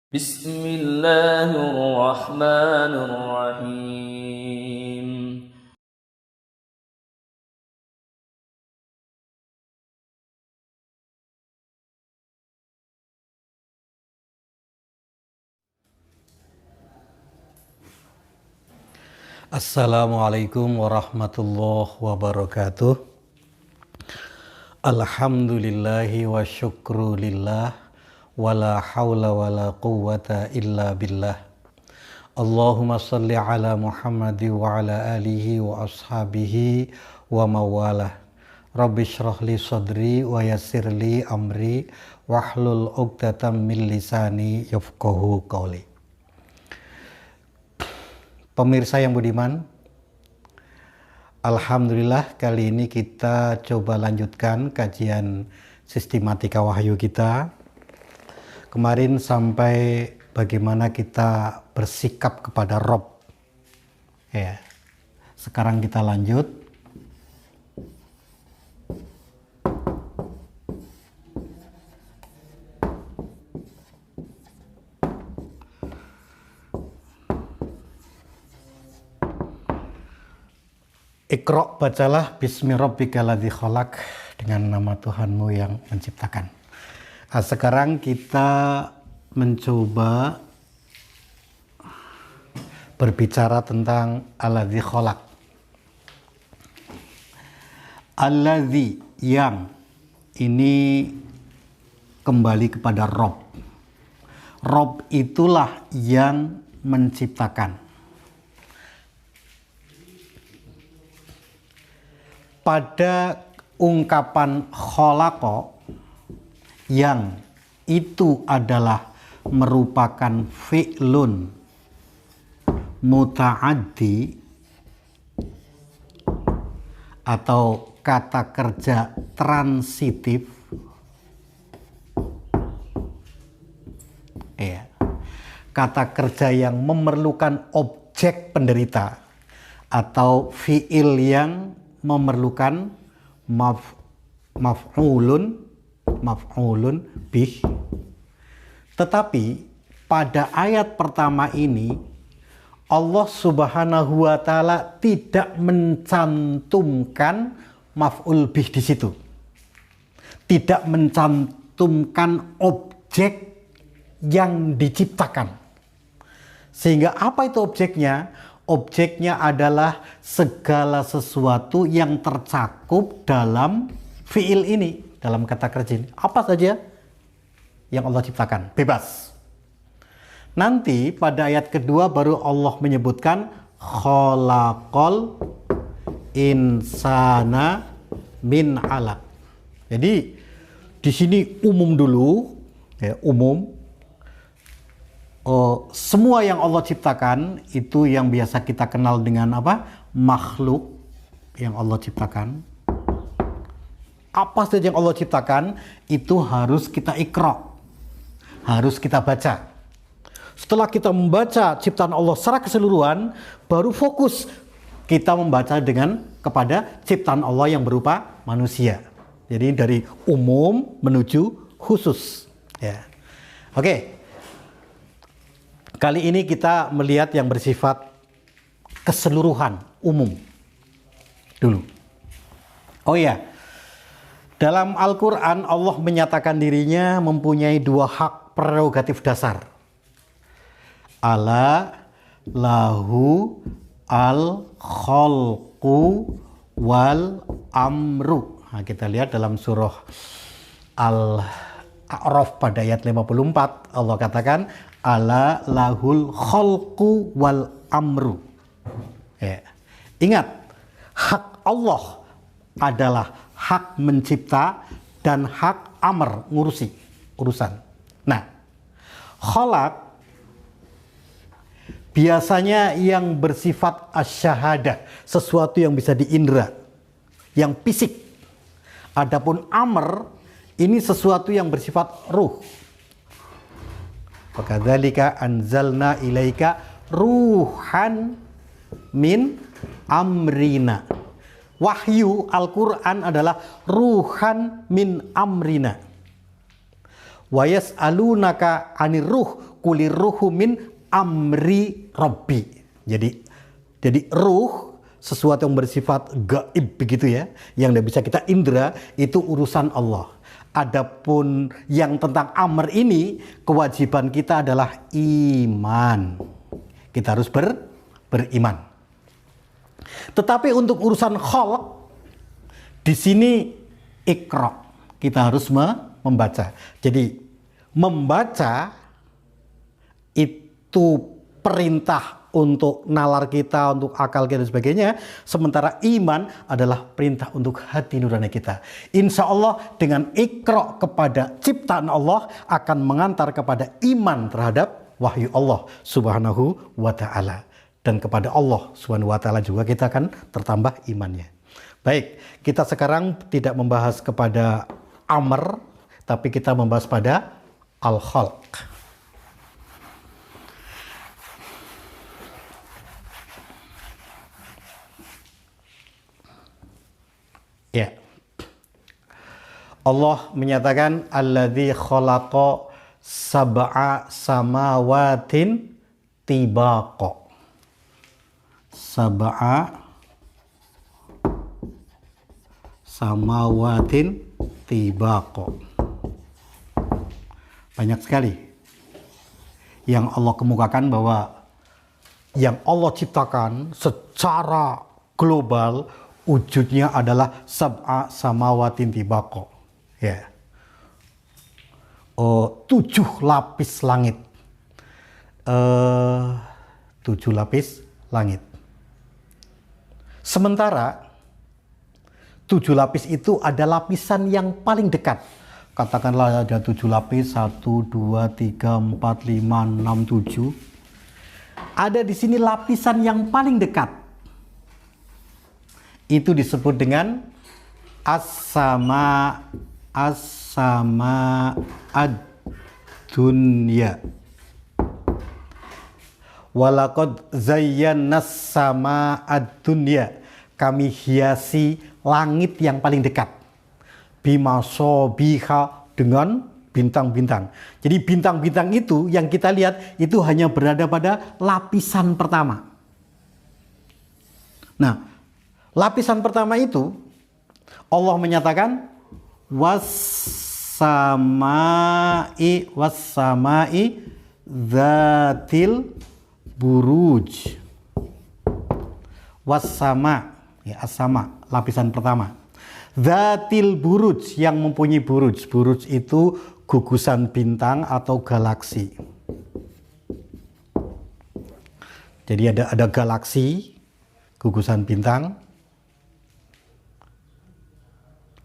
Bismillahirrahmanirrahim. Assalamualaikum warahmatullahi wabarakatuh. Alhamdulillahi wa syukrulillah wala hawla wala quwwata illa billah. Allahumma salli ala Muhammad wa ala alihi wa ashabihi wa mawalah. Rabbi shrah li sadri wa yassir li amri wahlul 'uqdatam min lisani yafqahu qawli. Pemirsa yang budiman, alhamdulillah kali ini kita coba lanjutkan kajian sistematika wahyu kita. Kemarin sampai bagaimana kita bersikap kepada Rob. Ya. Sekarang kita lanjut. Iqra, bacalah bismi rabbikal ladzi khalaq, dengan nama Tuhanmu yang menciptakan. Nah, sekarang kita mencoba berbicara tentang alladzi khalaq. Alladzi, yang, ini kembali kepada Rob. Rob itulah yang menciptakan. Pada ungkapan khalaqa, yang itu adalah merupakan fi'lun muta'addi atau kata kerja transitif, ya, kata kerja yang memerlukan objek penderita atau fi'il yang memerlukan maf'ulun bih. Tetapi pada ayat pertama ini Allah Subhanahu wa taala tidak mencantumkan maf'ul bih di situ. Tidak mencantumkan objek yang diciptakan. Sehingga apa itu objeknya? Objeknya adalah segala sesuatu yang tercakup dalam fiil ini, dalam kata kerja ini. Apa saja yang Allah ciptakan, bebas. Nanti pada ayat kedua baru Allah menyebutkan khalaqal insana min 'alaq. Jadi di sini umum dulu, ya, umum. Semua yang Allah ciptakan itu yang biasa kita kenal dengan apa? Makhluk yang Allah ciptakan. Apa saja yang Allah ciptakan itu harus kita iqra, harus kita baca. Setelah kita membaca ciptaan Allah secara keseluruhan, baru fokus kita membaca dengan kepada ciptaan Allah yang berupa manusia. Jadi dari umum menuju khusus. Ya. Oke. Kali ini kita melihat yang bersifat keseluruhan, umum dulu. Oh ya, dalam Al-Quran Allah menyatakan dirinya mempunyai dua hak prerogatif dasar. Ala lahu al-khalqu wal amru. Nah, kita lihat dalam surah Al-A'raf pada ayat 54, Allah katakan ala lahul khalqu wal amru. Ya. Ingat, hak Allah adalah hak mencipta dan hak amr, ngurusi urusan. Nah, khalaq biasanya yang bersifat asyahadah, sesuatu yang bisa diindra, yang fisik. Adapun amr ini sesuatu yang bersifat ruh. Fakadzalika anzalna ilaika ruhan min amrina. Wahyu Al-Quran adalah ruhan min amrina. Wa yas'alunaka 'anir ruh kulir ruhu min amri robbi. Jadi ruh, sesuatu yang bersifat gaib begitu ya, yang tidak bisa kita indra, itu urusan Allah. Adapun yang tentang amr ini, kewajiban kita adalah iman. Kita harus beriman. Tetapi untuk urusan khalq, di sini iqra, kita harus membaca. Jadi membaca itu perintah untuk nalar kita, untuk akal kita dan sebagainya. Sementara iman adalah perintah untuk hati nurani kita. Insya Allah dengan iqra kepada ciptaan Allah akan mengantar kepada iman terhadap wahyu Allah subhanahu wa ta'ala. Dan kepada Allah subhanahu wa ta'ala juga kita akan tertambah imannya. Baik, kita sekarang tidak membahas kepada amr, tapi kita membahas pada al-khalq. Ya. Allah menyatakan alladzi khalaqa sab'a samawatin tibaqa. Sab'a samawatin tibaqa. Banyak sekali yang Allah kemukakan bahwa yang Allah ciptakan secara global wujudnya adalah sab'a samawatin tibaqa. Ya. 7 lapis langit. 7 lapis langit. Sementara 7 lapis itu ada lapisan yang paling dekat. Katakanlah ada 7 lapis, 1, 2, 3, 4, 5, 6, 7. Ada di sini lapisan yang paling dekat. Itu disebut dengan as-sama ad-dunya. Walaqad zayyana as-sama ad-dunya. Kami hiasi langit yang paling dekat. Bimasobiha, dengan bintang-bintang. Jadi bintang-bintang itu yang kita lihat itu hanya berada pada lapisan pertama. Nah, lapisan pertama itu Allah menyatakan was-samai dzatil buruj. Was-sama, ya, as-sama, lapisan pertama. Dzatil buruj, yang mempunyai buruj. Buruj itu gugusan bintang atau galaksi. Jadi ada galaksi, gugusan bintang.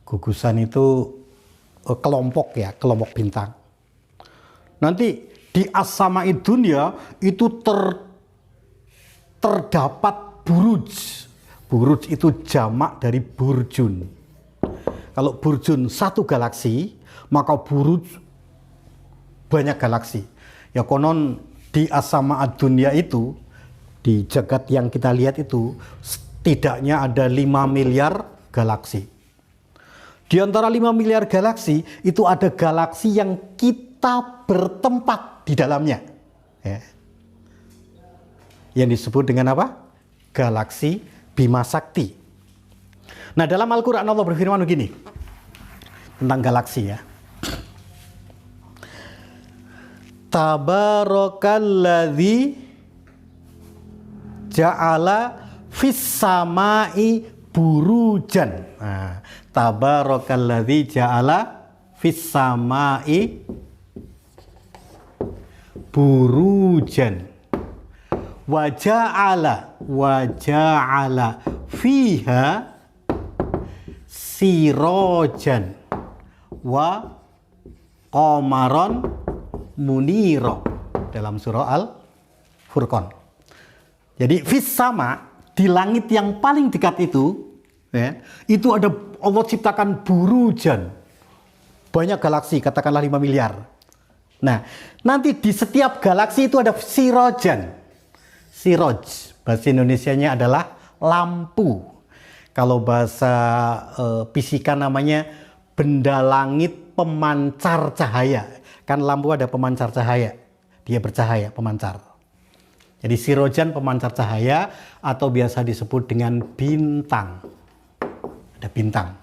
Gugusan itu kelompok ya, kelompok bintang. Nanti di as-sama'id dunya itu terdapat buruj. Buruj itu jamak dari burjun. Kalau burjun satu galaksi, maka buruj banyak galaksi. Ya konon di as-sama'id dunya itu, di jagat yang kita lihat itu, setidaknya ada 5 miliar galaksi. Di antara 5 miliar galaksi, itu ada galaksi yang kita bertempat di dalamnya. Ya. Yang disebut dengan apa? Galaksi Bima Sakti. Nah, dalam Al-Quran Allah berfirman begini, tentang galaksi ya. Tabarakalladzi ja'ala fis samai burujan. Nah, tabarakalladzi ja'ala fis samai burujan. Wa ja'ala fiha sirojan wa qamaron muniro, dalam surah Al-Furqan. Jadi fis sama, di langit yang paling dekat itu ya, itu ada Allah ciptakan burujan, banyak galaksi, katakanlah 5 miliar. Nah, nanti di setiap galaksi itu ada sirojan. Siroj, bahasa Indonesianya adalah lampu. Kalau bahasa fisika namanya benda langit pemancar cahaya. Kan lampu ada pemancar cahaya. dia bercahaya, pemancar. Jadi sirojan pemancar cahaya atau biasa disebut dengan bintang. Ada bintang.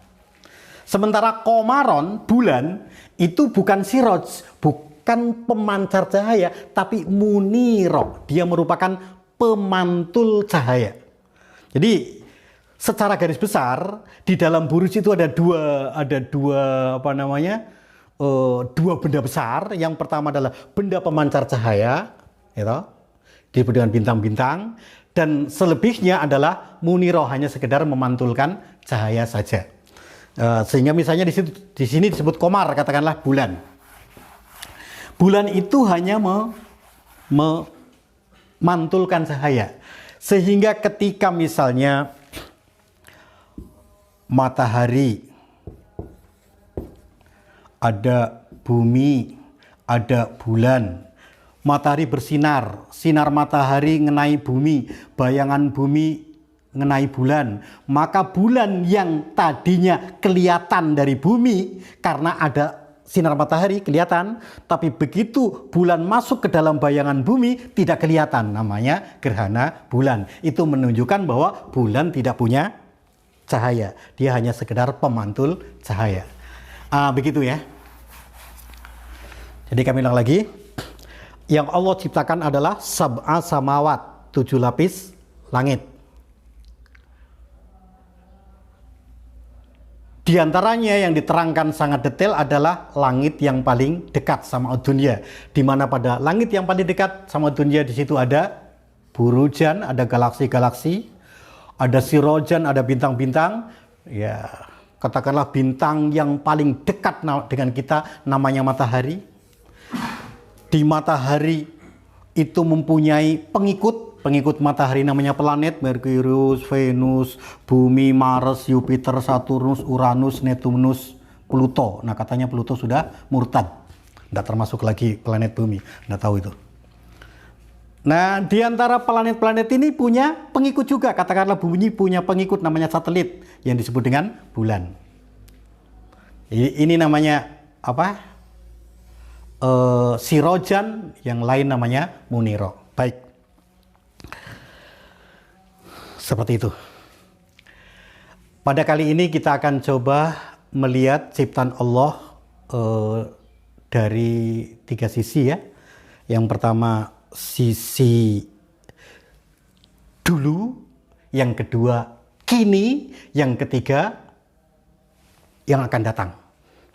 Sementara komaron, bulan, itu bukan siroj, bukan pemancar cahaya, tapi muniro. Dia merupakan pemantul cahaya. Jadi secara garis besar di dalam buruj itu ada dua benda besar. Yang pertama adalah benda pemancar cahaya, gitu. Disebut dengan bintang-bintang, dan selebihnya adalah muniro, hanya sekedar memantulkan cahaya saja. Sehingga misalnya di sini disebut komar, katakanlah bulan. Bulan itu hanya memantulkan cahaya. Sehingga ketika misalnya matahari, ada bumi, ada bulan. Matahari bersinar, sinar matahari ngenai bumi, bayangan bumi ngenai bulan. Maka bulan yang tadinya kelihatan dari bumi karena ada sinar matahari kelihatan, tapi begitu bulan masuk ke dalam bayangan bumi tidak kelihatan, namanya gerhana bulan. Itu menunjukkan bahwa bulan tidak punya cahaya, dia hanya sekedar pemantul cahaya. Begitu ya. Jadi kami ulang lagi. Yang Allah ciptakan adalah sab'a samawat, 7 lapis langit. Di antaranya yang diterangkan sangat detail adalah langit yang paling dekat sama dunia. Di mana pada langit yang paling dekat sama dunia di situ ada burujan, ada galaksi-galaksi, ada sirojan, ada bintang-bintang. Ya, katakanlah bintang yang paling dekat dengan kita namanya matahari. Di matahari itu mempunyai pengikut matahari namanya planet, Merkurius, Venus, Bumi, Mars, Jupiter, Saturnus, Uranus, Neptunus, Pluto. Nah katanya Pluto sudah murtad, tidak termasuk lagi planet Bumi, tidak tahu itu. Nah di antara planet-planet ini punya pengikut juga, katakanlah Bumi punya pengikut namanya satelit yang disebut dengan bulan. Ini namanya apa? Sirojan, yang lain namanya muniro. Baik, seperti itu. Pada kali ini kita akan coba melihat ciptaan Allah dari 3 sisi ya. Yang pertama sisi dulu, yang kedua kini, yang ketiga yang akan datang.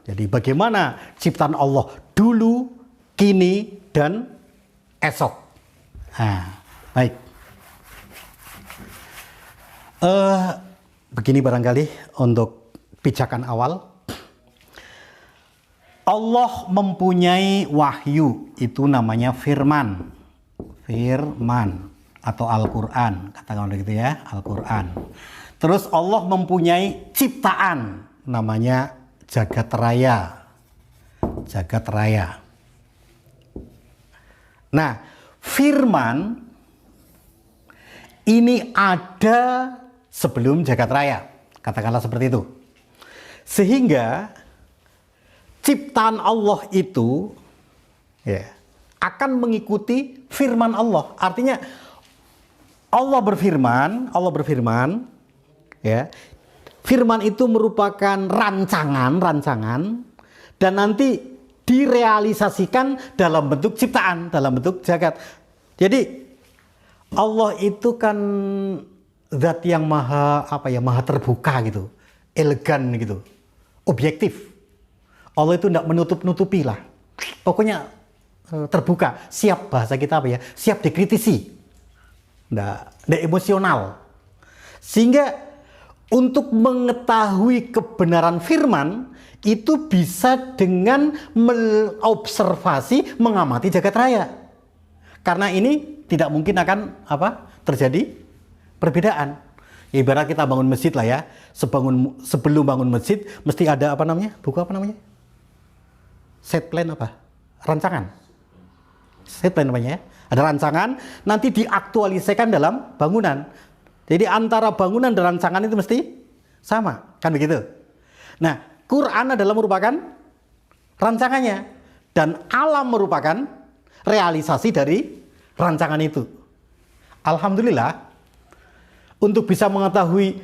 Jadi bagaimana ciptaan Allah dulu, kini, dan esok. Baik. Begini barangkali untuk pijakan awal. Allah mempunyai wahyu, itu namanya firman. Firman atau Al-Quran, katakan begitu ya, Al-Quran. Terus Allah mempunyai ciptaan, namanya jagat raya. Jagat raya. Nah, firman ini ada sebelum jagat raya, katakanlah seperti itu. Sehingga ciptaan Allah itu ya akan mengikuti firman Allah. Artinya Allah berfirman ya. Firman itu merupakan rancangan dan nanti direalisasikan dalam bentuk ciptaan, dalam bentuk jagat. Jadi Allah itu kan zat yang maha terbuka gitu, elegan gitu, objektif. Allah itu tidak menutup-nutupi lah. Pokoknya terbuka, siap, bahasa kita siap dikritisi. Nggak emosional. Sehingga untuk mengetahui kebenaran firman itu bisa dengan mengobservasi, mengamati jagat raya. Karena ini tidak mungkin akan terjadi perbedaan. Ya, ibarat kita bangun masjid lah ya. Sebelum bangun masjid mesti ada buku set plan rancangan. Set plan namanya ya. Ada rancangan, nanti diaktualisasikan dalam bangunan. Jadi antara bangunan dan rancangan itu mesti sama, kan begitu. Nah, Quran adalah merupakan rancangannya dan alam merupakan realisasi dari rancangan itu. Alhamdulillah, untuk bisa mengetahui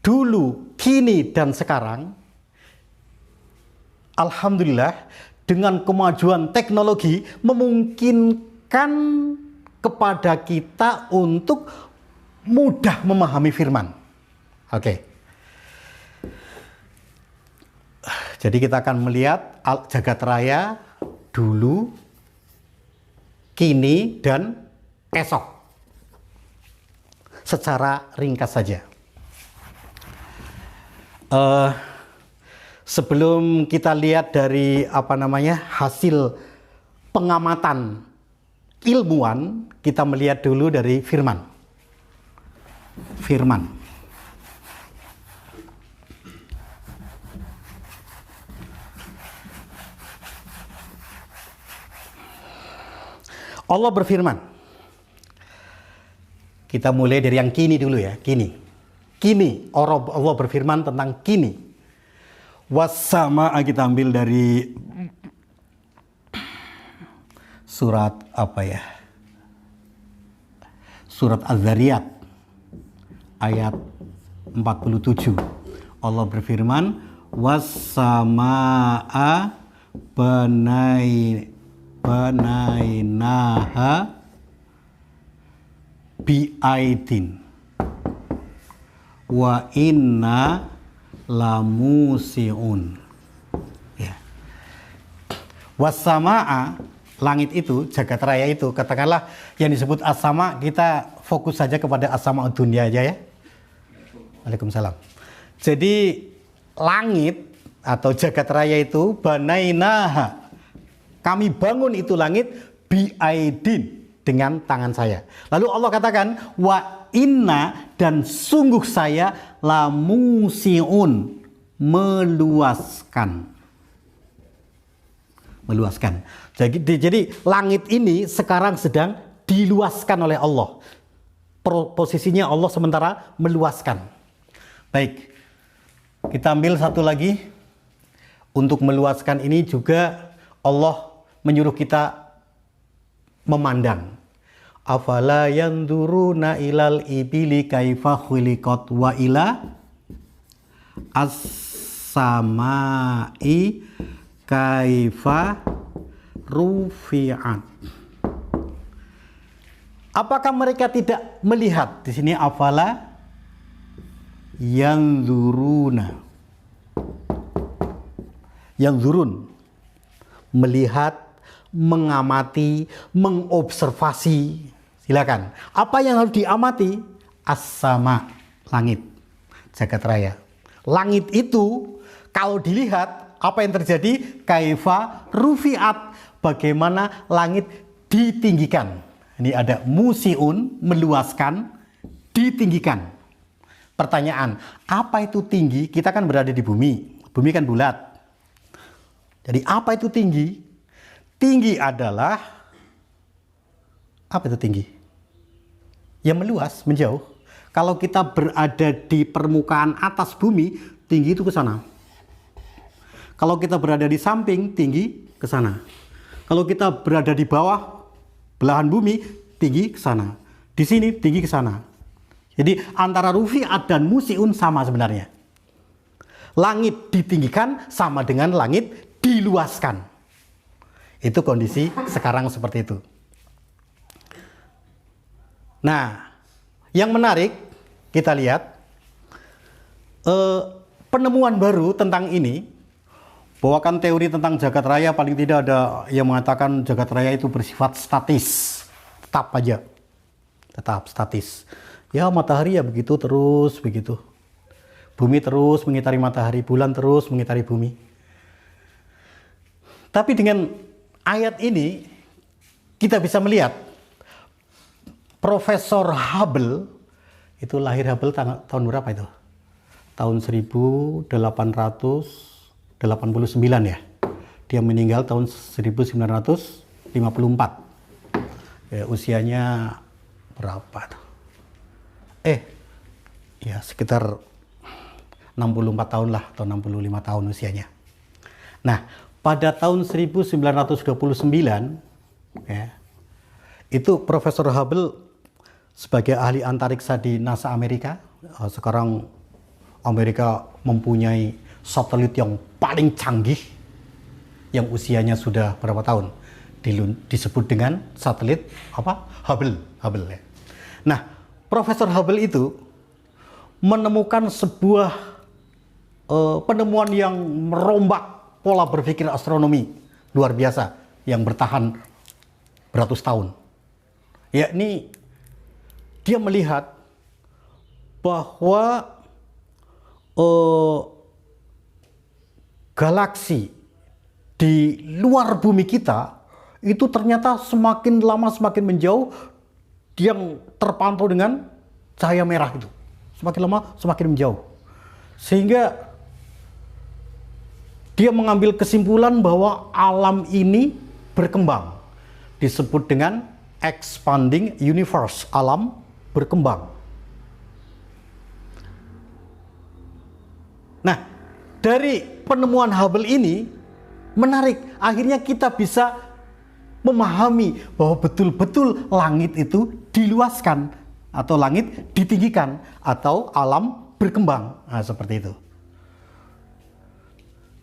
dulu, kini, dan sekarang, alhamdulillah, dengan kemajuan teknologi memungkinkan kepada kita untuk mudah memahami firman. Oke. Jadi kita akan melihat jagat raya dulu, kini, dan esok. Secara ringkas saja. Sebelum kita lihat dari hasil pengamatan ilmuwan, kita melihat dulu dari firman. Allah berfirman. Kita mulai dari yang kini dulu ya, kini. Allah berfirman tentang kini. Was-samaa, kita ambil dari surat Surat Az-Zariyat ayat 47. Allah berfirman, was-samaa banainaha bi'aidin wa inna lamusiun. Ya. Was-samaa, langit itu, jagat raya itu, katakanlah yang disebut as-sama, kita fokus saja kepada as-sama dunia aja ya. Waalaikumsalam. Jadi langit atau jagat raya itu banainaha, kami bangun itu langit bi'aidin, dengan tangan saya. Lalu Allah katakan wa inna, dan sungguh saya lamusiun, meluaskan. Jadi langit ini sekarang sedang diluaskan oleh Allah. Posisinya Allah sementara meluaskan. Baik, kita ambil satu lagi. Untuk meluaskan ini juga Allah menyuruh kita memandang. Afala yanzuruna ilal ibili kaifa khuliqat wa ila as-samai kaifa rufi'at. Apakah mereka tidak melihat? Di sini afala yanzuruna. Yanzurun, melihat, mengamati, mengobservasi. Silakan. Apa yang harus diamati? As-sama, langit, jagat raya. Langit itu kalau dilihat, apa yang terjadi? Kaifa rufi'at, bagaimana langit ditinggikan. Ini ada musiun, meluaskan, ditinggikan. Pertanyaan, apa itu tinggi? Kita kan berada di bumi. Bumi kan bulat. Jadi apa itu tinggi? Tinggi adalah, apa itu tinggi? Ya meluas, menjauh. Kalau kita berada di permukaan atas bumi, tinggi itu ke sana. Kalau kita berada di samping, tinggi ke sana. Kalau kita berada di bawah belahan bumi, tinggi ke sana. Di sini tinggi ke sana. Jadi antara rufi'at dan musiun sama sebenarnya. Langit ditinggikan sama dengan langit diluaskan. Itu kondisi sekarang seperti itu. Nah, yang menarik kita lihat penemuan baru tentang ini, bahwa kan teori tentang jagat raya paling tidak ada yang mengatakan jagat raya itu bersifat statis, tetap aja, tetap statis. Ya matahari ya begitu terus begitu, bumi terus mengitari matahari, bulan terus mengitari bumi. Tapi dengan ayat ini kita bisa melihat Profesor Hubble, itu lahir Hubble tahun berapa itu? Tahun 1889 ya. Dia meninggal tahun 1954. Ya, usianya berapa tuh? Ya sekitar 64 tahun lah, atau 65 tahun usianya. Nah, pada tahun 1929 Ya. Itu Profesor Hubble sebagai ahli antariksa di NASA Amerika. Sekarang Amerika mempunyai satelit yang paling canggih yang usianya sudah berapa tahun? Disebut dengan satelit apa? Hubble ya. Nah, Profesor Hubble itu menemukan sebuah penemuan yang merombak pola berpikir astronomi luar biasa yang bertahan beratus tahun. Yakni dia melihat bahwa galaksi di luar bumi kita itu ternyata semakin lama semakin menjauh, yang terpantau dengan cahaya merah itu. Semakin lama semakin menjauh. Sehingga dia mengambil kesimpulan bahwa alam ini berkembang. Disebut dengan expanding universe, alam berkembang. Nah, dari penemuan Hubble ini menarik, akhirnya kita bisa memahami bahwa betul-betul langit itu diluaskan atau langit ditinggikan atau alam berkembang. Nah, seperti itu.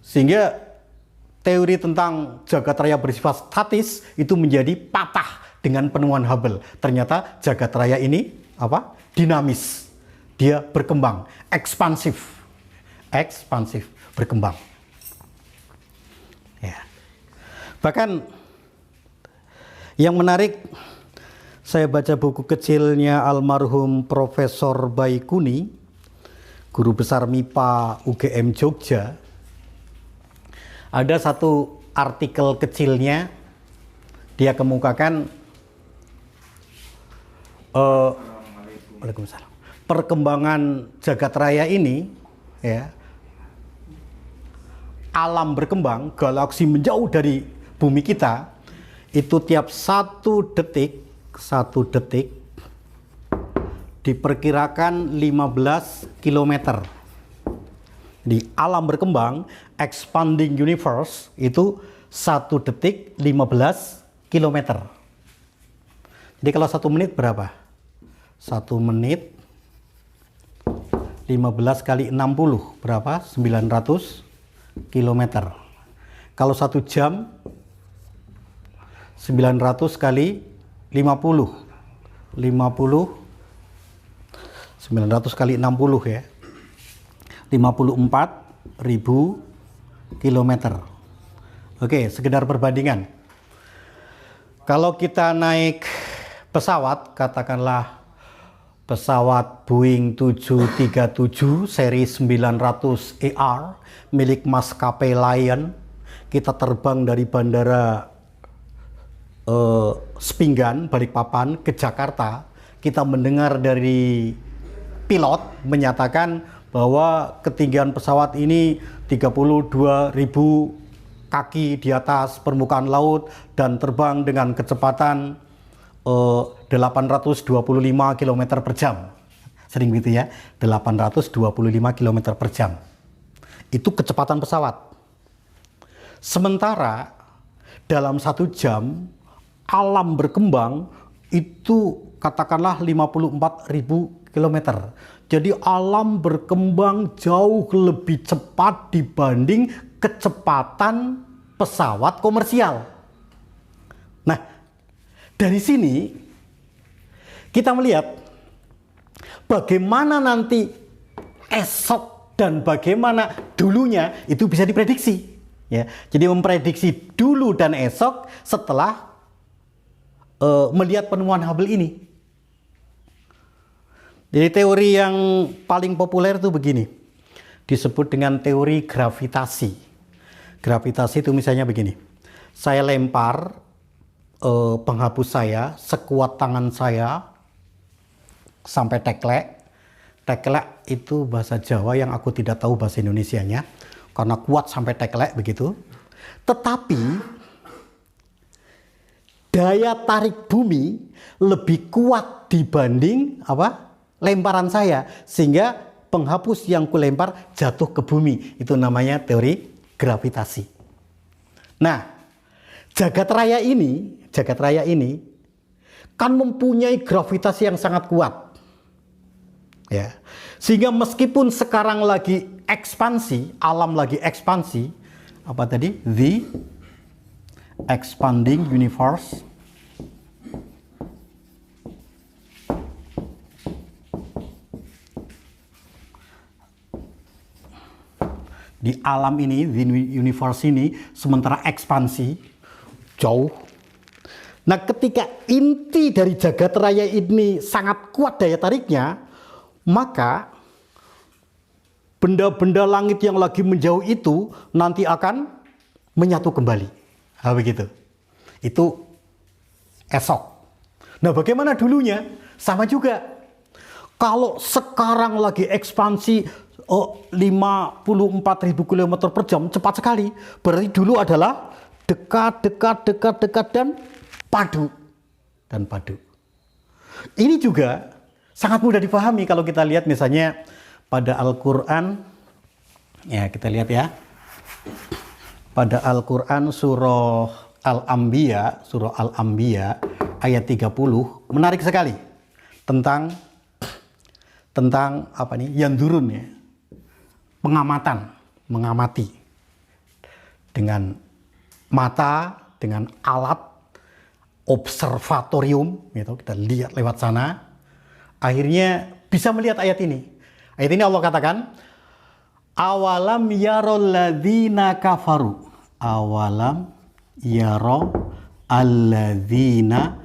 Sehingga teori tentang jagat raya bersifat statis itu menjadi patah dengan penemuan Hubble. Ternyata jagat raya ini apa? Dinamis. Dia berkembang, ekspansif, berkembang. Ya. Bahkan yang menarik, saya baca buku kecilnya almarhum Profesor Baikuni, guru besar MIPA UGM Jogja. Ada satu artikel kecilnya, dia kemukakan Waalaikumsalam, perkembangan jagat raya ini, ya, alam berkembang, galaksi menjauh dari bumi kita, itu tiap satu detik diperkirakan 15 km. Di alam berkembang, expanding universe, itu 1 detik 15 km. Jadi kalau 1 menit berapa? 1 menit 15 kali 60 berapa? 900 km. Kalau 1 jam 900 kali 50 900 kali 60 ya, 54.000 kilometer. Oke, sekedar perbandingan. Kalau kita naik pesawat, katakanlah pesawat Boeing 737 seri 900 ER milik maskapai Lion, kita terbang dari bandara Sepinggan, Balikpapan ke Jakarta, kita mendengar dari pilot menyatakan bahwa ketinggian pesawat ini 32.000 kaki di atas permukaan laut dan terbang dengan kecepatan 825 km per jam. Sering gitu ya, 825 km per jam. Itu kecepatan pesawat. Sementara dalam 1 jam alam berkembang itu katakanlah 54.000 km. Jadi alam berkembang jauh lebih cepat dibanding kecepatan pesawat komersial. Nah, dari sini kita melihat bagaimana nanti esok dan bagaimana dulunya itu bisa diprediksi. Ya, jadi memprediksi dulu dan esok setelah melihat penemuan Hubble ini. Jadi teori yang paling populer itu begini, disebut dengan teori gravitasi. Gravitasi itu misalnya begini, saya lempar penghapus saya sekuat tangan saya sampai teklek. Teklek itu bahasa Jawa yang aku tidak tahu bahasa Indonesianya, karena kuat sampai teklek begitu. Tetapi daya tarik bumi lebih kuat dibanding lemparan saya, sehingga penghapus yang kulempar jatuh ke bumi. Itu namanya teori gravitasi. Nah, jagat raya ini kan mempunyai gravitasi yang sangat kuat. Ya. Sehingga meskipun sekarang lagi ekspansi, alam lagi ekspansi, apa tadi? The expanding universe di alam ini, di universe ini, sementara ekspansi jauh. Nah, ketika inti dari jagat raya ini sangat kuat daya tariknya, maka benda-benda langit yang lagi menjauh itu nanti akan menyatu kembali. Nah, begitu. Itu esok. Nah, bagaimana dulunya? Sama juga. Kalau sekarang lagi ekspansi 54.000 km per jam, cepat sekali. Berarti dulu adalah dekat dan padu. Ini juga sangat mudah dipahami kalau kita lihat misalnya pada Al-Quran. Ya, kita lihat ya. Pada Al-Quran surah Al-Anbiya ayat 30, menarik sekali tentang apa nih? Yandurun ya. Mengamati dengan mata, dengan alat observatorium, gitu, kita lihat lewat sana, akhirnya bisa melihat ayat ini. Ayat ini Allah katakan, awalam yarol ladzina kafaru, awalam yaro alladzina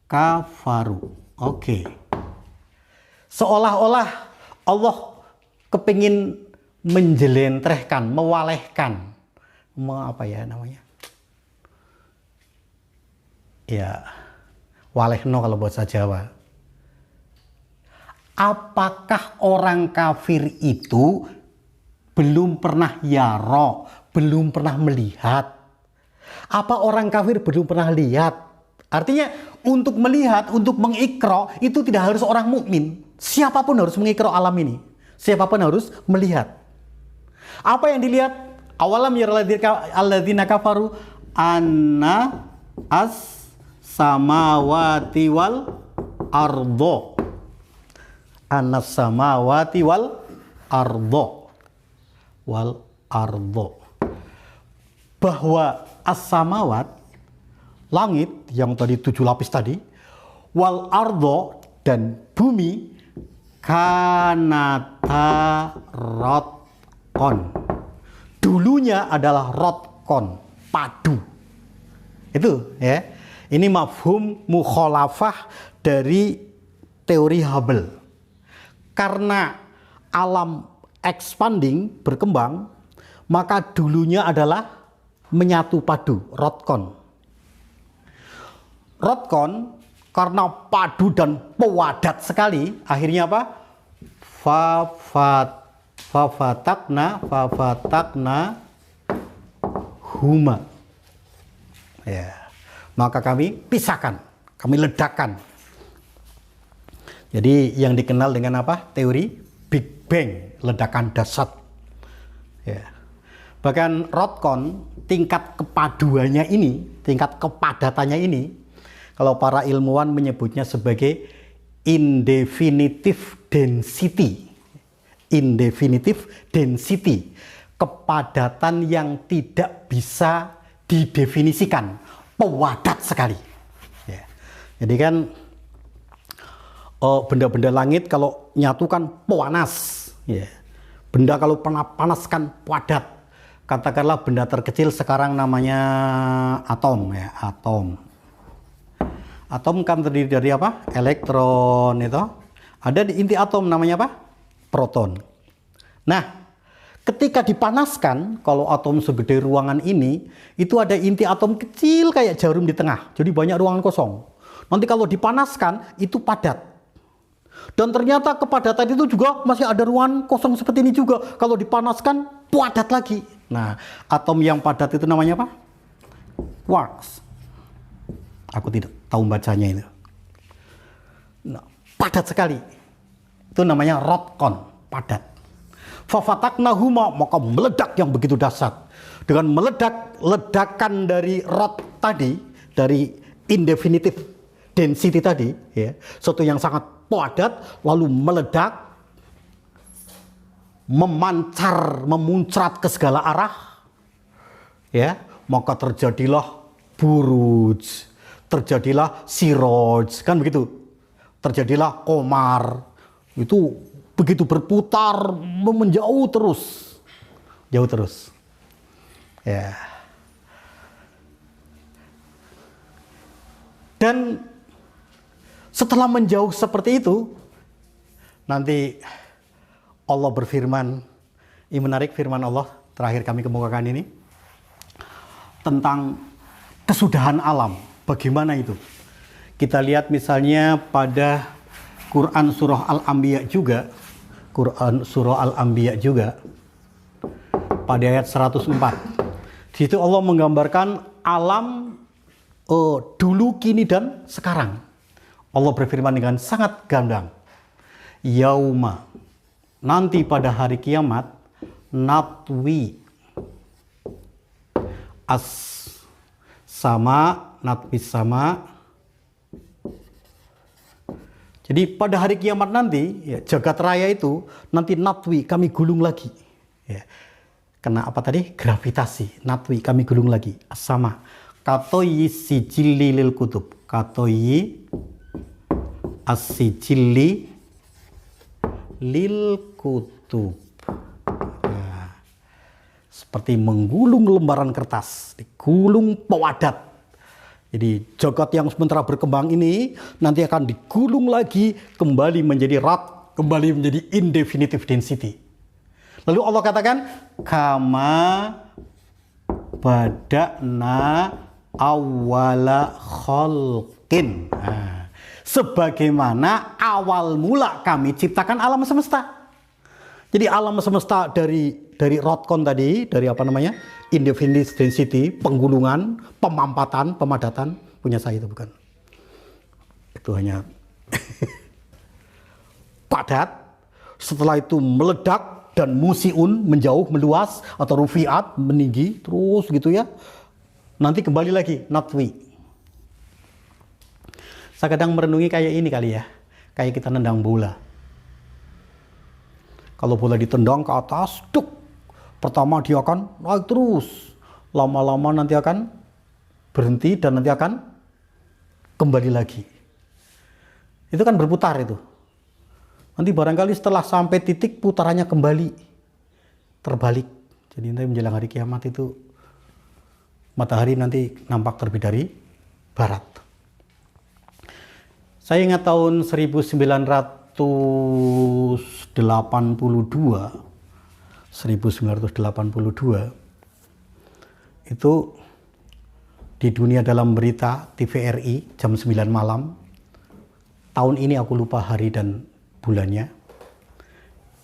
kafaru. Oke. Seolah-olah Allah kepingin menjelentrehkan, mewalehkan, apa ya namanya? Ya, walehno kalau bahasa Jawa. Apakah orang kafir itu belum pernah yaro, belum pernah melihat? Apa orang kafir belum pernah lihat? Artinya untuk melihat, untuk mengikra itu tidak harus orang mukmin. Siapapun harus mengikra alam ini. Siapapun harus melihat. Apa yang dilihat? Awalam yaralladzina kafaru anna as samawati wal ardo. Anna samawati wal ardo. Wal ardo. Bahwa as-samawat, langit yang tadi 7 lapis tadi, wal ardo, dan bumi, kanata rotkon. Dulunya adalah rotkon, padu. Itu ya. Ini mafhum mukhalafah dari teori Hubble. Karena alam expanding, berkembang, maka dulunya adalah menyatu padu, rotkon. Rotkon karena padu dan pewadat sekali, akhirnya apa? Fafatakna huma. Ya. Maka kami pisahkan, kami ledakan. Jadi yang dikenal dengan apa? Teori Big Bang, ledakan dahsyat. Ya. Bahkan rotkon, tingkat kepaduannya ini, tingkat kepadatannya ini, kalau para ilmuwan menyebutnya sebagai indefinitive density. Indefinitive density. Kepadatan yang tidak bisa didefinisikan. Pewadat sekali. Ya. Jadi kan benda-benda langit kalau nyatu kan panas. Ya. Benda kalau panas kan padat. Katakanlah benda terkecil sekarang namanya atom. Ya, atom. Atom kan terdiri dari apa? Elektron itu. Ada di inti atom namanya apa? Proton. Nah, ketika dipanaskan, kalau atom segede ruangan ini, itu ada inti atom kecil kayak jarum di tengah. Jadi banyak ruangan kosong. Nanti kalau dipanaskan, itu padat. Dan ternyata kepadatan itu juga masih ada ruangan kosong seperti ini juga. Kalau dipanaskan, padat lagi. Nah, atom yang padat itu namanya apa? Quarks. Aku tidak tahu bacanya itu. Nah, padat sekali. Itu namanya rotkon, padat. Fafataknahuma, maka meledak yang begitu dahsyat. Dengan meledak, ledakan dari rod tadi, dari indefinitive density tadi, ya, suatu yang sangat padat, lalu meledak, memancar, memuncrat ke segala arah, ya, maka terjadilah buruj, terjadilah siroj, kan begitu, terjadilah komar, itu begitu berputar, menjauh terus, jauh terus. Ya. Dan setelah menjauh seperti itu, nanti Allah berfirman, ini menarik firman Allah, terakhir kami kemukakan ini, tentang kesudahan alam. Bagaimana itu? Kita lihat misalnya pada Quran Surah Al-Anbiya juga, Quran Surah Al-Anbiya juga, pada ayat 104. Di situ Allah menggambarkan alam dulu, kini, dan sekarang. Allah berfirman dengan sangat gamblang. Yauma, nanti pada hari kiamat, natwi as sama, natwi sama. Jadi pada hari kiamat nanti, ya, jagat raya itu nanti natwi, kami gulung lagi. Ya. Kena apa tadi? Gravitasi. Natwi, kami gulung lagi. Sama. Katoyi sijili lil kutub. Katoyi asijili lil kutub. Nah, seperti menggulung lembaran kertas. Digulung padat. Jadi jagat yang sementara berkembang ini nanti akan digulung lagi, kembali menjadi rad, kembali menjadi indefinitive density. Lalu Allah katakan, kama bada'na awwala khalqin. Nah, sebagaimana awal mula kami ciptakan alam semesta. Jadi alam semesta dari Rodcon tadi, dari apa namanya, indefinite density, penggulungan, pemampatan, pemadatan, punya saya itu bukan. Itu hanya padat. Setelah itu meledak dan musiun, menjauh, meluas, atau rufiat, meninggi, terus gitu ya. Nanti kembali lagi, natwi. Saya kadang merenungi kayak ini kali ya, kayak kita nendang bola. Kalau bola ditendang ke atas, duk, pertama dia akan naik terus. Lama-lama nanti akan berhenti dan nanti akan kembali lagi. Itu kan berputar itu. Nanti barangkali setelah sampai titik putarannya kembali terbalik. Jadi nanti menjelang hari kiamat itu matahari nanti nampak terbit dari barat. Saya ingat tahun 1982 itu di Dunia Dalam Berita TVRI jam 9 malam. Tahun ini aku lupa hari dan bulannya.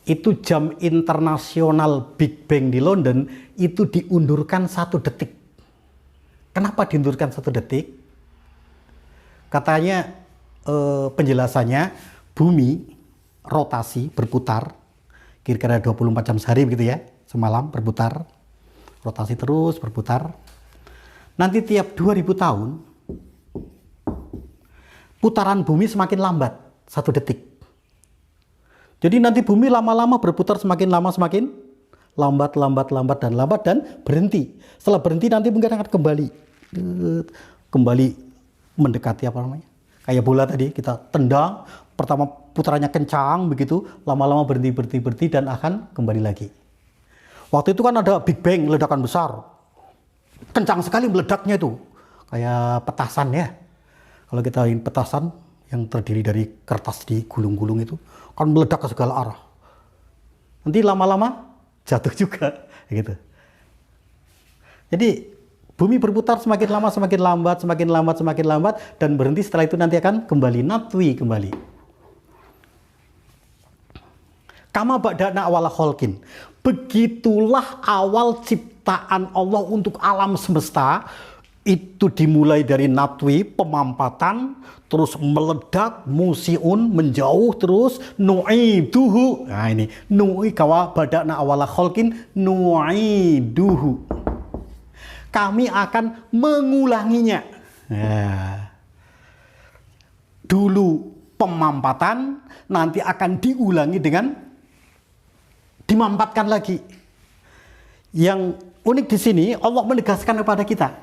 Itu jam internasional Big Bang di London itu diundurkan 1 detik. Kenapa diundurkan 1 detik? Katanya penjelasannya bumi rotasi berputar kira-kira 24 jam sehari begitu ya, semalam berputar, rotasi terus berputar. Nanti tiap 2000 tahun putaran bumi semakin lambat 1 detik. Jadi nanti bumi lama-lama berputar, semakin lama semakin lambat dan berhenti. Setelah berhenti nanti mungkin akan kembali mendekati apa namanya? Kayak bola tadi kita tendang, pertama putarannya kencang begitu, lama-lama berhenti dan akan kembali lagi. Waktu itu kan ada Big Bang, ledakan besar. Kencang sekali meledaknya itu. Kayak petasan ya. Kalau kita ingin petasan yang terdiri dari kertas digulung-gulung itu kan meledak ke segala arah. Nanti lama-lama jatuh juga gitu. Jadi bumi berputar semakin lama semakin lambat dan berhenti, setelah itu nanti akan kembali natwi kembali. Kama ba'dana awala khalqin. Begitulah awal ciptaan Allah untuk alam semesta. Itu dimulai dari natwi, pemampatan, terus meledak, musiun, menjauh, terus nu'iduhu. Nah ini, nu'i kawa badakna awala khalqin nu'iduhu. kami akan mengulanginya. Ya. Dulu pemampatan, nanti akan diulangi dengan dimampatkan lagi. Yang unik di sini, Allah menegaskan kepada kita.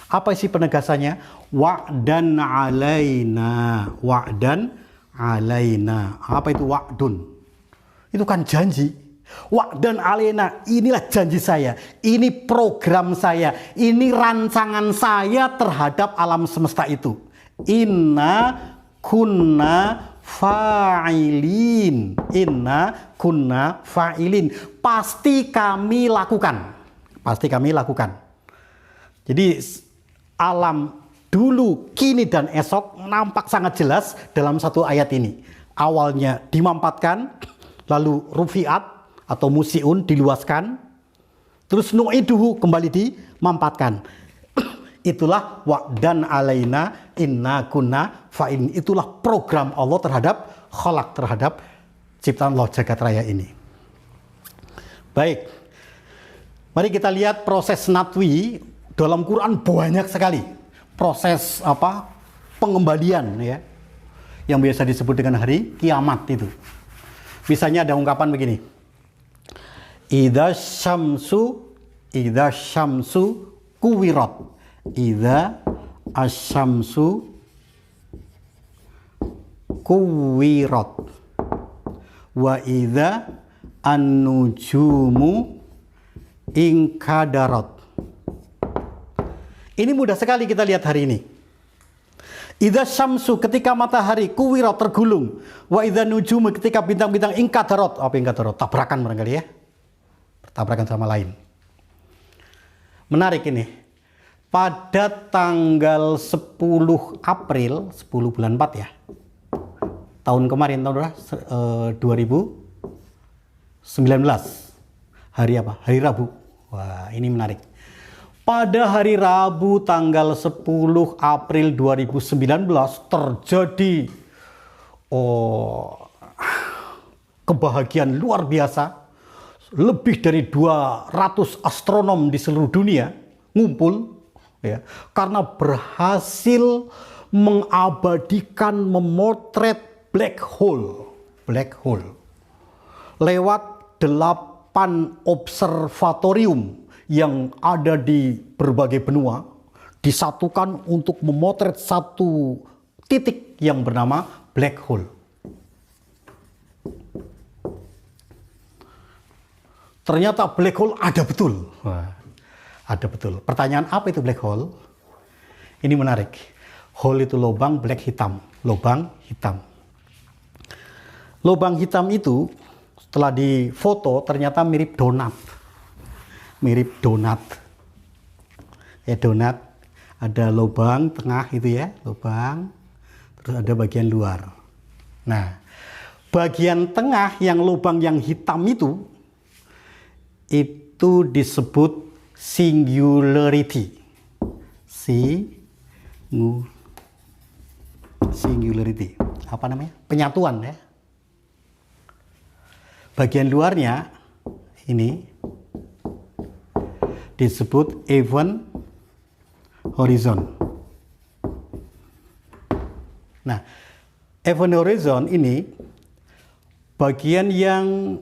Apa isi penegasannya? Wa'dan alaina. Wa'dan alaina. Apa itu wa'dun? Itu kan janji. Wa'dan alaina, inilah janji saya. Ini program saya. Ini rancangan saya terhadap alam semesta itu. Inna kunna fa'ilin. Inna kunna fa'ilin. Pasti kami lakukan. Pasti kami lakukan. Jadi alam dulu, kini, dan esok nampak sangat jelas dalam satu ayat ini. Awalnya dimampatkan, lalu rufiat atau musiun diluaskan, terus nu'iduhu kembali dimampatkan. Itulah wa'dan alaina inna kunna fa'in. Itulah program Allah terhadap khalaq, terhadap ciptaan Allah jagat raya ini. Baik, mari kita lihat proses natwi. Dalam Quran banyak sekali proses pengembalian, ya, yang biasa disebut dengan hari kiamat itu. Misalnya ada ungkapan begini. Idza syamsu kuwirat. Idza asyamsu kuwirat. Wa idza an-nujumu inkadarat. Ini mudah sekali kita lihat hari ini. Idza syamsu, ketika matahari, kuwirat, tergulung. Wa idza nujumu, ketika bintang-bintang inkadarat. Apa inkadarat? Tabrakan barangkali, ya. Tabrakan sama lain. Menarik ini. Pada tanggal 10 April, 10 bulan 4 ya. Tahun kemarin, tahun berapa? 2019. Hari apa? Hari Rabu. Wah, ini menarik. Pada hari Rabu tanggal 10 April 2019 terjadi kebahagiaan luar biasa. Lebih dari 200 astronom di seluruh dunia ngumpul, ya, karena berhasil mengabadikan, memotret black hole lewat 8 observatorium yang ada di berbagai benua, disatukan untuk memotret satu titik yang bernama black hole. Ternyata black hole ada betul. Wah, ada betul. Pertanyaan, apa itu black hole? Ini menarik. Hole itu lubang, black hitam. Lubang hitam. Lubang hitam itu setelah difoto ternyata mirip donat. Mirip donat. Ya, donat. Ada lubang tengah itu, ya, lubang. Terus ada bagian luar. Nah, bagian tengah yang lubang yang hitam itu disebut singularity. Singularity. Apa namanya? Penyatuan, ya. Bagian luarnya ini disebut event horizon. Nah, event horizon ini bagian yang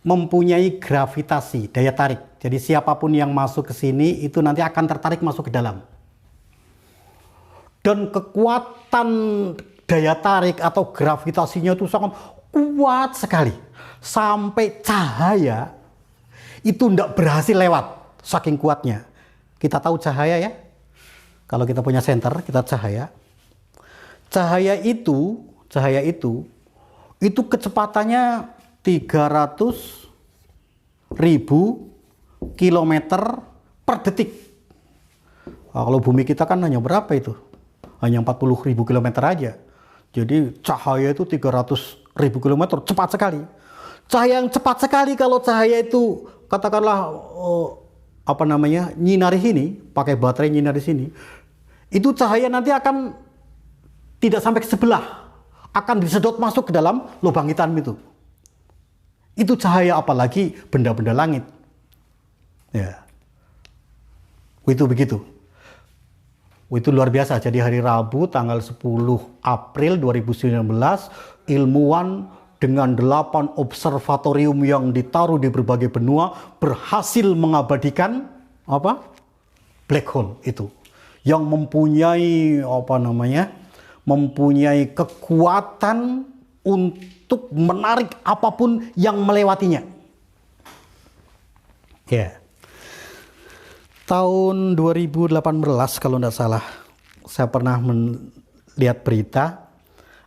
mempunyai gravitasi, daya tarik. Jadi siapapun yang masuk ke sini itu nanti akan tertarik masuk ke dalam. Dan kekuatan daya tarik atau gravitasinya itu sangat kuat sekali. Sampai cahaya itu tidak berhasil lewat. Saking kuatnya. Kita tahu cahaya, ya. Kalau kita punya senter, kita cahaya. Cahaya itu kecepatannya 300.000 kilometer per detik. Nah, kalau bumi kita kan hanya berapa itu? Hanya 40.000 kilometer aja. Jadi cahaya itu 300.000 kilometer, cepat sekali. Cahaya yang cepat sekali. Kalau cahaya itu katakanlah nyinari sini, pakai baterai nyinari sini, itu cahaya nanti akan tidak sampai ke sebelah, akan disedot masuk ke dalam lubang hitam itu. Itu cahaya, apalagi benda-benda langit. Ya. Itu begitu. Itu luar biasa. Jadi hari Rabu tanggal 10 April 2019, ilmuwan dengan 8 observatorium yang ditaruh di berbagai benua berhasil mengabadikan apa? Black hole itu. Yang mempunyai mempunyai kekuatan untuk menarik apapun yang melewatinya. Ya. Tahun 2018 kalau tidak salah, saya pernah melihat berita,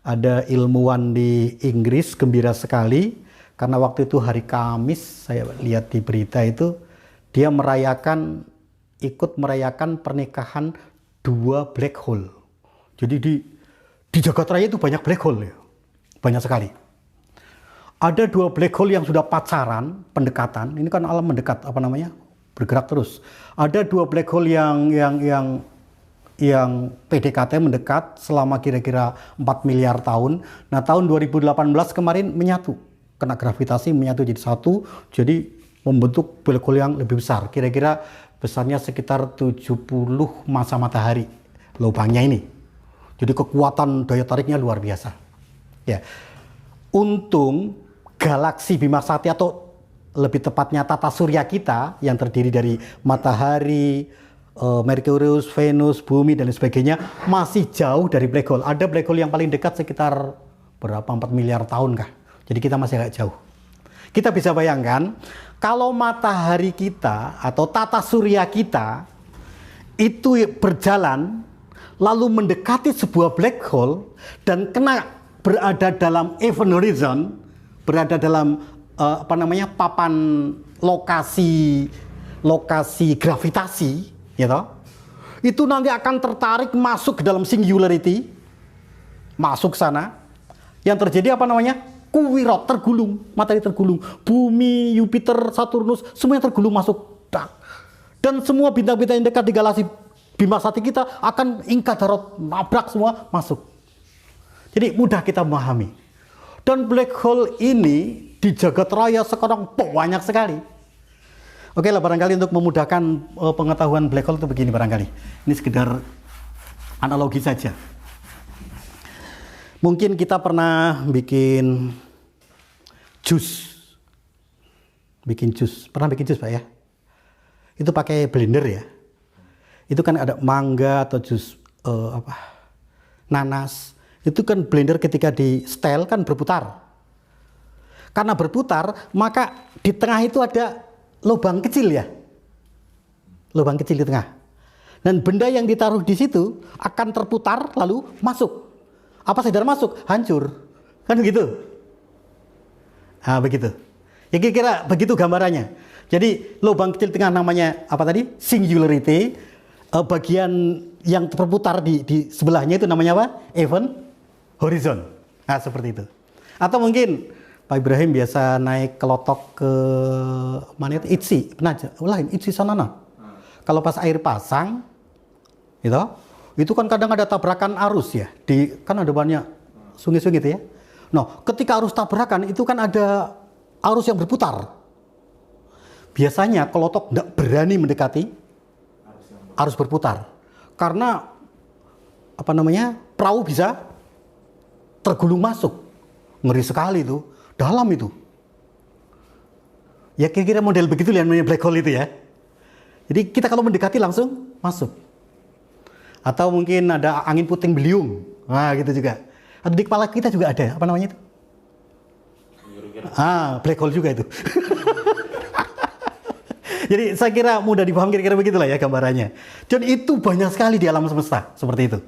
ada ilmuwan di Inggris gembira sekali, karena waktu itu hari Kamis, saya lihat di berita itu, dia ikut merayakan pernikahan 2 black hole. Jadi di jagat raya itu banyak black hole ya, banyak sekali. Ada 2 black hole yang sudah pacaran, pendekatan, ini kan alam mendekat, bergerak terus. Ada 2 black hole yang PDKT mendekat selama kira-kira 4 miliar tahun. Nah, tahun 2018 kemarin menyatu, kena gravitasi menyatu jadi satu, jadi membentuk black hole yang lebih besar. Kira-kira besarnya sekitar 70 masa matahari lubangnya ini. Jadi kekuatan daya tariknya luar biasa. Ya. Untung galaksi Bima Sakti atau lebih tepatnya tata surya kita yang terdiri dari matahari, Merkurius, Venus, bumi dan sebagainya masih jauh dari black hole. Ada black hole yang paling dekat sekitar 4 miliar tahun kah. Jadi kita masih agak jauh. Kita bisa bayangkan kalau matahari kita atau tata surya kita itu berjalan lalu mendekati sebuah black hole dan berada dalam event horizon, berada dalam papan lokasi gravitasi, gitu. Itu nanti akan tertarik masuk ke dalam singularity, masuk sana. Yang terjadi kuwirot, tergulung, matahari tergulung, bumi, Jupiter, Saturnus, semuanya tergulung masuk. Dan semua bintang-bintang yang dekat di galaksi Bima Sakti kita akan ingkadarot, nabrak semua masuk. Jadi mudah kita memahami. Dan black hole ini di jagat raya sekarang banyak sekali. Oke lah, barangkali untuk memudahkan pengetahuan black hole itu begini barangkali. Ini sekedar analogi saja. Mungkin kita pernah bikin jus. Pernah bikin jus Pak ya? Itu pakai blender ya. Itu kan ada mangga atau jus nanas. Itu kan blender ketika di setel kan berputar. Karena berputar, maka di tengah itu ada lubang kecil ya. Lubang kecil di tengah. Dan benda yang ditaruh di situ akan terputar lalu masuk. Apa saja masuk, hancur. Kan begitu? Nah, begitu. Ya kira-kira begitu gambarannya. Jadi lubang kecil tengah namanya apa tadi? Singularity. Bagian yang terputar di sebelahnya itu namanya apa? Event horizon. Nah, seperti itu. Atau mungkin Pak Ibrahim biasa naik kelotok ke mana itu? Itsi, Itsi Sanana. Kalau pas air pasang, itu kan kadang ada tabrakan arus ya. Kan ada banyak sungai-sungai itu ya. Nah, ketika arus tabrakan itu kan ada arus yang berputar. Biasanya kelotok tidak berani mendekati arus berputar, karena perahu bisa tergulung masuk. Ngeri sekali itu. Dalam itu. Ya kira-kira model begitu yang namanya black hole itu ya. Jadi kita kalau mendekati langsung masuk. Atau mungkin ada angin puting beliung. Nah gitu juga. Atau di kepala kita juga ada. Apa namanya itu? Black hole juga itu. Jadi saya kira mudah dipahami kira-kira begitulah ya gambarannya. Dan itu banyak sekali di alam semesta. Seperti itu.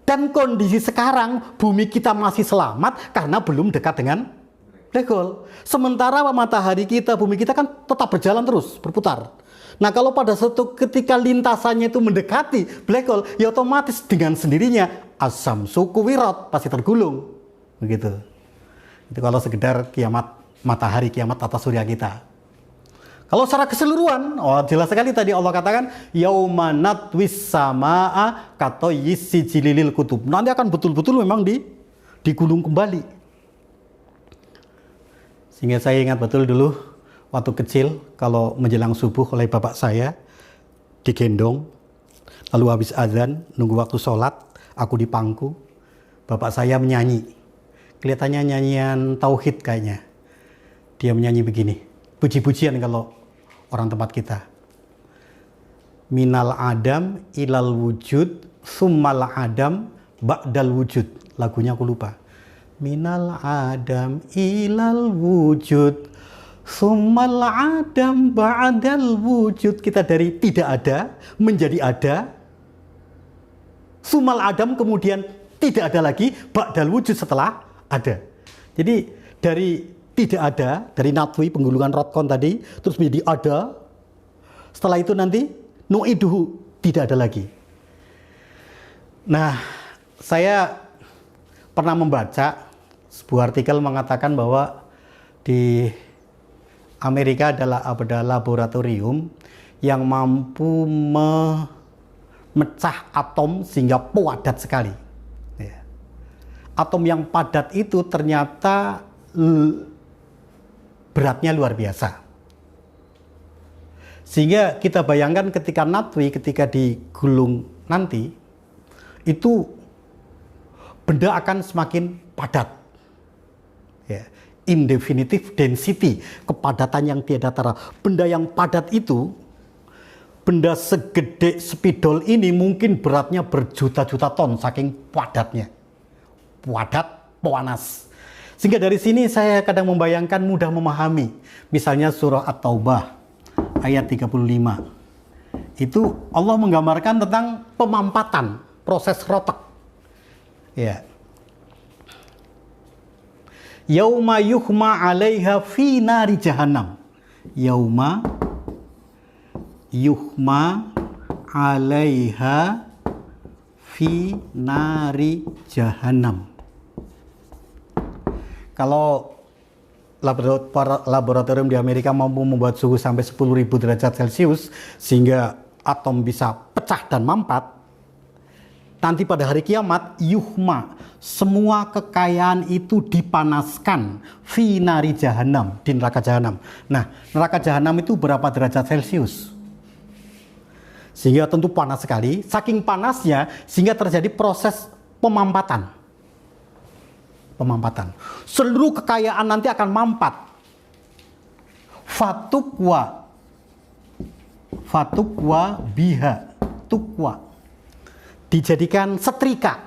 Dan kondisi sekarang bumi kita masih selamat karena belum dekat dengan black hole. Sementara matahari kita, bumi kita kan tetap berjalan terus, berputar. Nah kalau pada suatu ketika lintasannya itu mendekati black hole, ya otomatis dengan sendirinya asam suku wirot pasti tergulung. Begitu. Itu kalau sekedar kiamat matahari, kiamat tata surya kita. Kalau secara keseluruhan, jelas sekali tadi Allah katakan yauma natwis samaa katoyis sijilil kutub. Nanti akan betul-betul memang digulung kembali. Sehingga saya ingat betul dulu waktu kecil kalau menjelang subuh oleh bapak saya digendong, lalu habis azan, nunggu waktu sholat, aku di pangku, bapak saya menyanyi. Kelihatannya nyanyian tauhid kayaknya. Dia menyanyi begini, puji-pujian kalau orang tempat kita. Minal adam ilal wujud, summal adam ba'dal wujud. Lagunya aku lupa. Minal adam ilal wujud, summal adam ba'dal wujud. Kita dari tidak ada menjadi ada, summal adam kemudian tidak ada lagi, ba'dal wujud setelah ada. Jadi dari tidak ada, dari natwi penggulungan rotkon tadi, terus menjadi ada. Setelah itu nanti nu'iduhu, tidak ada lagi. Nah, saya pernah membaca sebuah artikel mengatakan bahwa di Amerika ada laboratorium yang mampu memecah atom sehingga padat sekali. Ya. Atom yang padat itu ternyata beratnya luar biasa. Sehingga kita bayangkan ketika natwi, ketika digulung nanti, itu benda akan semakin padat. Ya. Indefinitive density, kepadatan yang tiada tara. Benda yang padat itu, benda segede spidol ini mungkin beratnya berjuta-juta ton saking padatnya. Padat, panas. Sehingga dari sini saya kadang membayangkan, mudah memahami. Misalnya surah At-Taubah ayat 35. Itu Allah menggambarkan tentang pemampatan, proses rotak. Ya. Yauma yuhma 'alaiha fi nari jahannam. Yauma yuhma 'alaiha fi nari jahannam. Kalau laboratorium di Amerika mampu membuat suhu sampai 10.000 derajat Celcius sehingga atom bisa pecah dan mampat, nanti pada hari kiamat yuhma, semua kekayaan itu dipanaskan fi nari jahannam, di neraka jahanam. Nah, neraka jahanam itu berapa derajat Celcius? Sehingga tentu panas sekali. Saking panasnya sehingga terjadi proses pemampatan. Seluruh kekayaan nanti akan mampat. Fatukwa biha, tukwa, dijadikan setrika.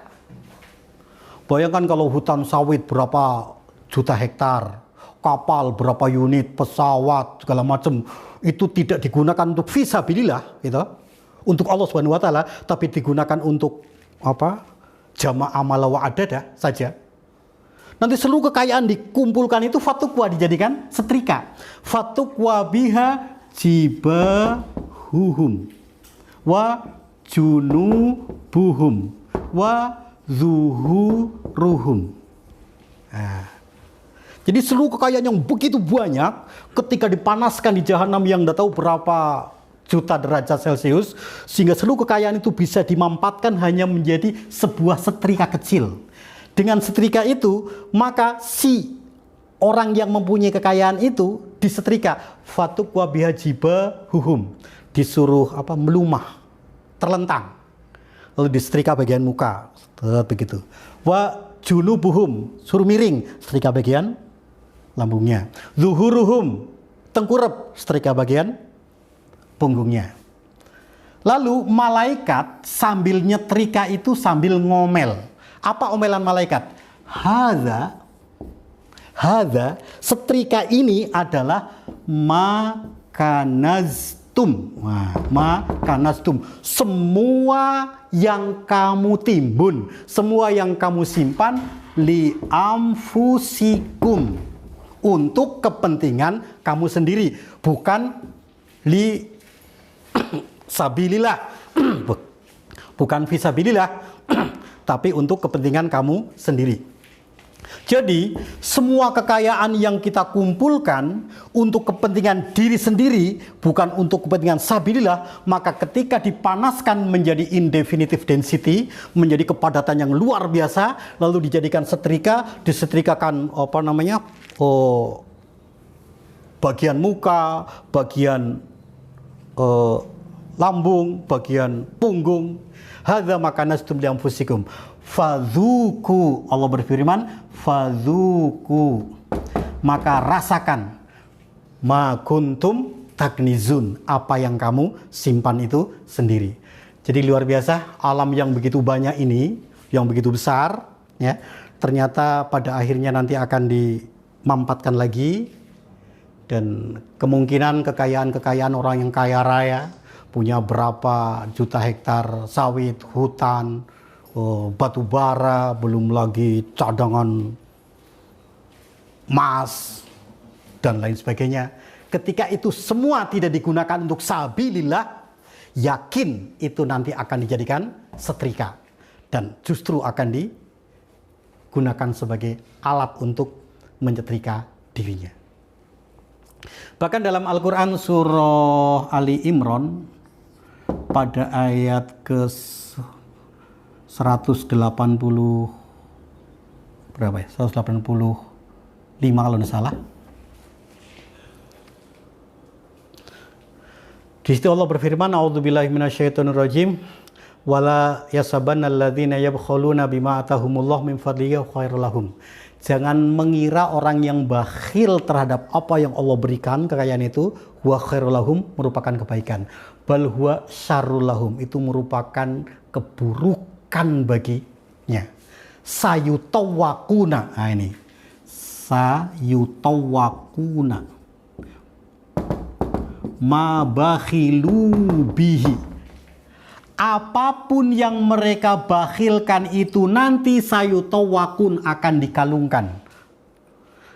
Bayangkan kalau hutan sawit berapa juta hektar, kapal berapa unit, pesawat segala macam, itu tidak digunakan untuk fisabilillah, gitu, untuk Allah Subhanahu wa taala, tapi digunakan untuk apa? Jamaah amala wa adadah saja. Nanti seluruh kekayaan dikumpulkan itu fatukwa, dijadikan setrika. Fatukwa biha jibahuhum wa junubuhum wa zuhuruhum. Nah, jadi seluruh kekayaan yang begitu banyak ketika dipanaskan di jahanam yang tidak tahu berapa juta derajat Celcius, sehingga seluruh kekayaan itu bisa dimampatkan hanya menjadi sebuah setrika kecil. Dengan setrika itu, maka si orang yang mempunyai kekayaan itu disetrika. Fatukwa biha jibahuhum, disuruh melumah, terlentang, lalu disetrika bagian muka, begitu. Wa junubuhum, suruh miring, setrika bagian lambungnya. Zuhuruhum, tengkurap, setrika bagian punggungnya. Lalu malaikat sambil nyetrika itu sambil ngomel. Apa omelan malaikat? Hadza, setrika ini adalah makanaztum. Makanaztum. Semua yang kamu timbun, semua yang kamu simpan, li amfusikum, untuk kepentingan kamu sendiri, bukan li sabilillah, bukan fisabilillah, tapi untuk kepentingan kamu sendiri. Jadi semua kekayaan yang kita kumpulkan untuk kepentingan diri sendiri, bukan untuk kepentingan sabilillah, maka ketika dipanaskan menjadi indefinitive density, menjadi kepadatan yang luar biasa, lalu dijadikan setrika, disetrikakan bagian muka, bagian lambung, bagian punggung. Hadza ma kanastum li anfusikum fadzuku. Allah berfirman, fadzuku, maka rasakan, ma kuntum taknizun, apa yang kamu simpan itu sendiri. Jadi luar biasa, alam yang begitu banyak ini, yang begitu besar, ya, ternyata pada akhirnya nanti akan dimampatkan lagi. Dan kemungkinan kekayaan orang yang kaya raya, punya berapa juta hektar sawit, hutan, batu bara, belum lagi cadangan emas, dan lain sebagainya. Ketika itu semua tidak digunakan untuk sabilillah, yakin itu nanti akan dijadikan setrika. Dan justru akan digunakan sebagai alat untuk menyetrika dirinya. Bahkan dalam Al-Quran surah Ali Imran pada ayat ke 180 berapa ya? 185 kalau tidak salah. Di situ Allah berfirman, a'udzubillahi minasyaitonirrajim, wala yasabannalladzina yabkhuluna bima atahumullah min fadlihi khairul lahum. Jangan mengira orang yang bakhil terhadap apa yang Allah berikan, kekayaan itu, huwa khairul lahum, merupakan kebaikan. Bal huwa syarrul lahum, itu merupakan keburukan baginya. Sayutawakuna, nah ini, sayutawakuna, ma bakhilu bihi. Apapun yang mereka bakhilkan itu nanti sayutawakun, akan dikalungkan.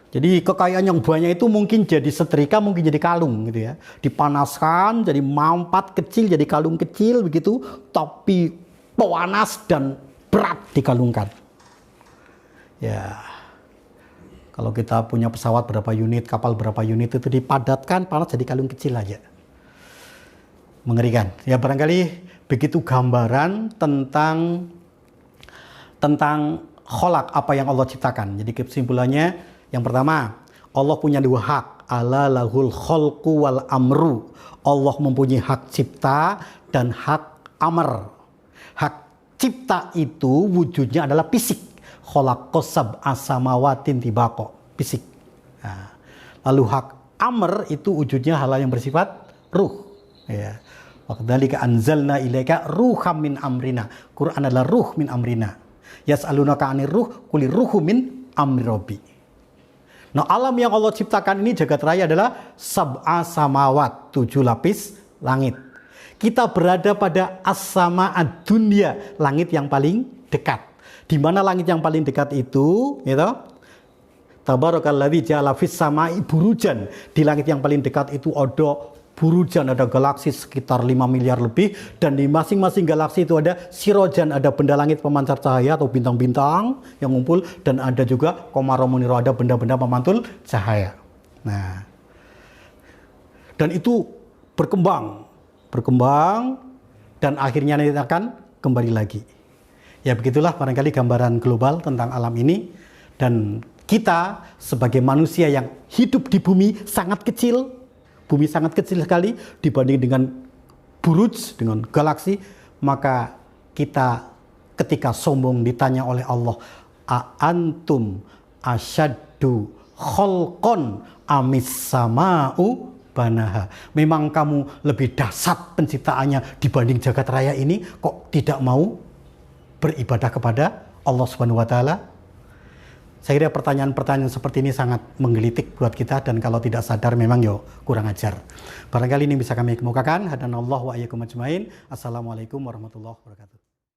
Jadi kekayaan yang banyak itu mungkin jadi setrika, mungkin jadi kalung gitu ya. Dipanaskan jadi mampat kecil, jadi kalung kecil begitu, tapi panas dan berat dikalungkan. Ya. Kalau kita punya pesawat berapa unit, kapal berapa unit, itu dipadatkan, panas jadi kalung kecil aja. Mengerikan. Ya barangkali begitu gambaran tentang kholak, apa yang Allah ciptakan. Jadi kesimpulannya, yang pertama, Allah punya dua hak. Ala lahul kholqu wal amru. Allah mempunyai hak cipta dan hak amr. Hak cipta itu wujudnya adalah fisik. Kholaqos sab'a samawatin tibaqo, fisik. Nah, lalu hak amr itu wujudnya hal yang bersifat ruh. Ya. Waqdzalika anzalna ilaika ruham min amrina. Quran adalah ruh min amrina. Yas'alunaka 'anir ruh, qulir ruhu min amri rabbi. Nah, alam yang Allah ciptakan ini jagat raya adalah sab'a samawat, 7 lapis langit. Kita berada pada as-sama ad-dunya, langit yang paling dekat. Di mana langit yang paling dekat itu, gitu? Tabarakalladzi ja'ala fis sama'i burujan. Di langit yang paling dekat itu ada burujan, ada galaksi sekitar 5 miliar lebih, dan di masing-masing galaksi itu ada sirojan, ada benda langit pemancar cahaya atau bintang-bintang yang ngumpul, dan ada juga komaro muniro, ada benda-benda pemantul cahaya. Nah, dan itu berkembang, dan akhirnya nanti akan kembali lagi. Ya begitulah barangkali gambaran global tentang alam ini, dan kita sebagai manusia yang hidup di bumi sangat kecil. Bumi sangat kecil sekali dibanding dengan buruj, dengan galaksi. Maka kita ketika sombong ditanya oleh Allah, a-antum asyaddu kholqon amis sama'u banaha. Memang kamu lebih dahsyat penciptaannya dibanding jagat raya ini, kok tidak mau beribadah kepada Allah Subhanahu wa taala? Saya kira pertanyaan-pertanyaan seperti ini sangat menggelitik buat kita, dan kalau tidak sadar memang kurang ajar. Barangkali ini bisa kami kemukakan. Hadanallahu wa iyyakum ajmain. Assalamualaikum warahmatullahi wabarakatuh.